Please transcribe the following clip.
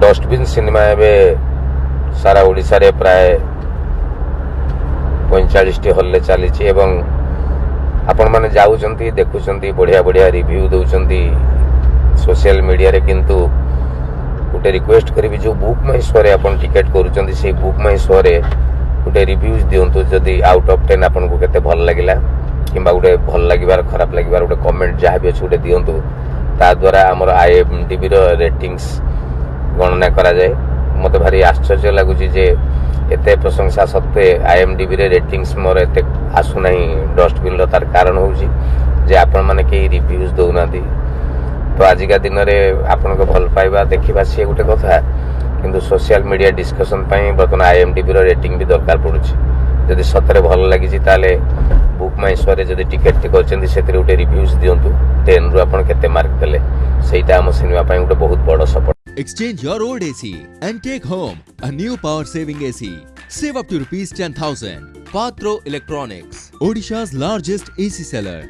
Dustbin cinema एवं सारा ओडिशा रे प्राय 45 हल चली आपण मैंने जाऊँच देखुं बढ़िया बढ़िया रिव्यू दौरान सोशल मीडिया रे किंतु गोटे रिक्वेस्ट करी जो बुक माई शो आप टिकेट करुँच से बुक माई शो रे गोटे रिव्यूज दिंतु जदि आउट ऑफ 10 आपन को केते भल लगिला किंबा गोटे भल लगिबार खराब लगिबार गोटे कमेंट जहाँ भी अच्छे गोटे दिंतु ता द्वारा आमर IMDb रेटिंग्स गणना करा जाए। मते भारी आश्चर्य लगुच जे एते प्रशंसा सत्वे IMDb रे रेटिंग्स मोर एते आसुना डस्टबिन तार कारण हूँ जे आपण मैंने कई रिव्यूज दौना तो आजिका दिन में आपण को भल पाइबा देखा सी गोटे कथा किंतु सोशल मीडिया डिस्कसन बर्तमान IMDb रेटिंग भी दरकार पड़ुछि जदि सतरे भल लगी ताले बुक माई शो रे जदि टिकेट करछन्ती सेतिर गोटे रिव्यूज दियंतु 10 रु आपण केते मार्क देले सेटा हम सिनेमा पई गोटे बहुत बड़ support. Exchange your old AC and take home a new power saving AC. Save up to rupees 10,000. Patro Electronics, Odisha's largest AC seller.